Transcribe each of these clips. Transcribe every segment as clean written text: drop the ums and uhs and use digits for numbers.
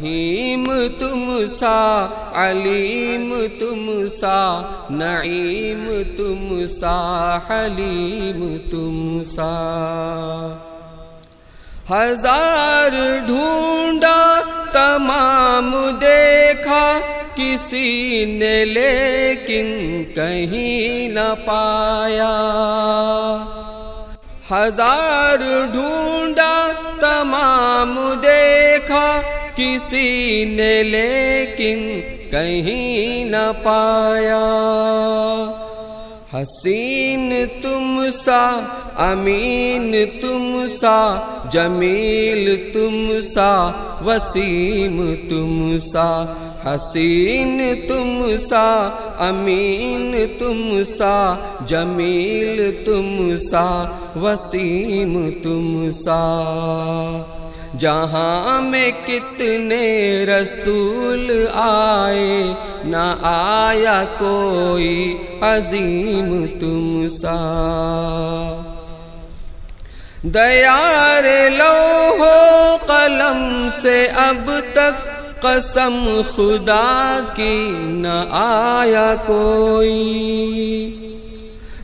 فہیم تم سا، علیم تم سا، نعیم تم سا، حلیم تم سا۔ ہزار ڈھونڈا تمام دیکھا کسی نے لیکن کہیں نہ پایا۔ ہزار ڈھونڈا تمام دیکھا کسی نے لیکن کہیں نہ پایا۔ حسین تم سا، امین تم سا، جمیل تم سا، وسیم تم سا۔ حسین تم سا، امین تم سا، جمیل تم سا، وسیم تم سا۔ جہاں میں کتنے رسول آئے، نہ آیا کوئی عظیم تم سا۔ دیار لوح و قلم سے اب تک قسم خدا کی نہ آیا کوئی۔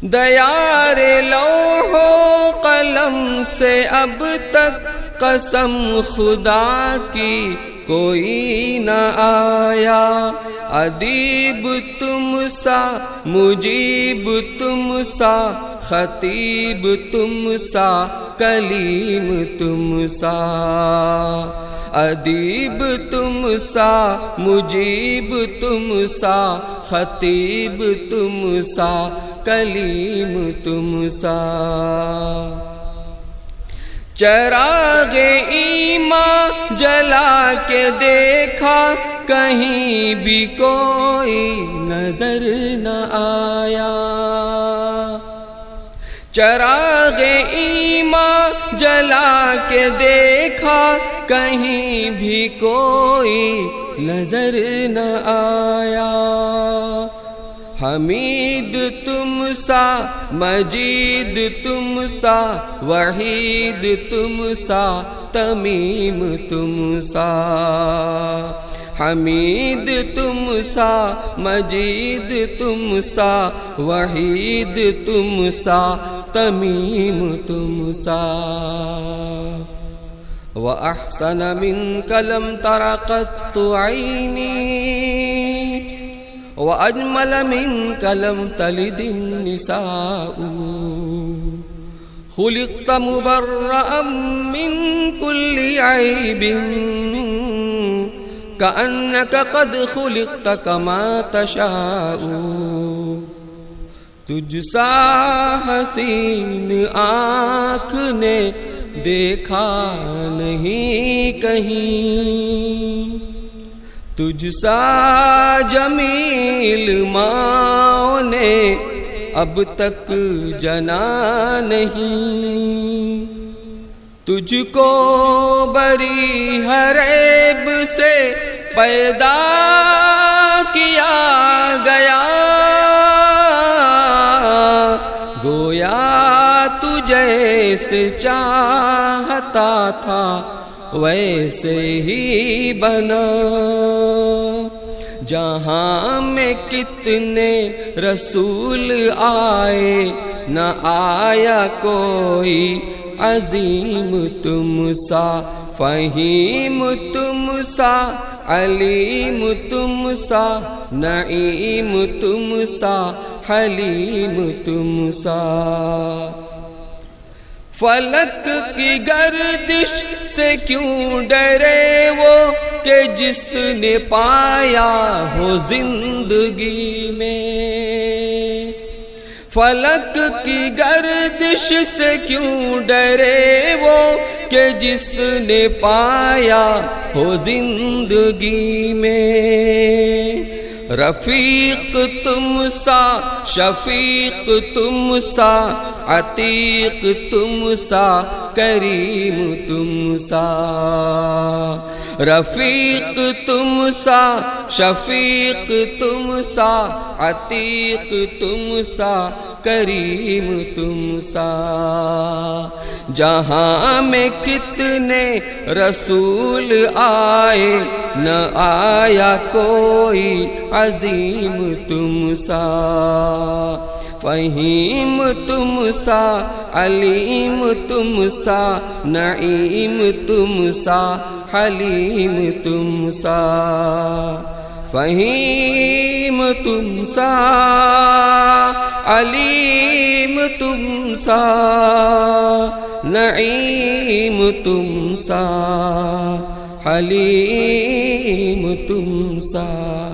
دیار لوح و قلم سے اب تک قسم خدا کی کوئی نہ آیا۔ ادیب تم سا، مجیب تم سا، خطیب تم سا، کلیم تم سا۔ ادیب تم سا، مجیب تم سا، خطیب تم سا، کلیم تم سا۔ چراغ ایمان جلا کے دیکھا کہیں بھی کوئی نظر نہ آیا۔ چراغ ایمان جلا کے دیکھا کہیں بھی کوئی نظر نہ آیا۔ حمید تم سا، مجید تم سا، وحید تم سا، تمیم تم سا۔ حمید تم سا، مجید تم سا، وحید تم سا، تمیم تم سا۔ وأحسن منك لم تر قط عيني، وأجمل منك لم تلد النساء۔ خلقت مبرأ من كل عيب، كأنك قد خلقت كما تشاء۔ تجھ سا حسین آنکھ نے دیکھا نہیں کہیں، تجھ سا جمیل ماں نے اب تک جنا نہیں۔ تجھ کو بری ہر عیب سے پیدا کیا گیا، گویا تو جیسے چاہتا تھا ویسے ہی بنا۔ جہاں میں کتنے رسول آئے، نہ آیا کوئی عظیم تم سا۔ فہیم تم سا، علیم تم سا، نعیم تم سا، حلیم تم سا۔ فلک کی گردش سے کیوں ڈرے وہ کہ جس نے پایا ہو زندگی میں۔ فلک کی گردش سے کیوں ڈرے وہ کہ جس نے پایا ہو زندگی میں۔ رفیق تم سا، شفیق تم سا، عتیق تم سا، کریم تم سا۔ رفیق تم سا، شفیق تم سا، عتیق تم سا، کریم تم سا۔ جہاں میں کتنے رسول آئے، نہ آیا کوئی عظیم تم سا، فہیم تم سا، علیم تم سا، نعیم تم سا، حلیم تم سا، فہیم تم سا، علیم تم سا، نعیم تم سا، حلیم تم سا۔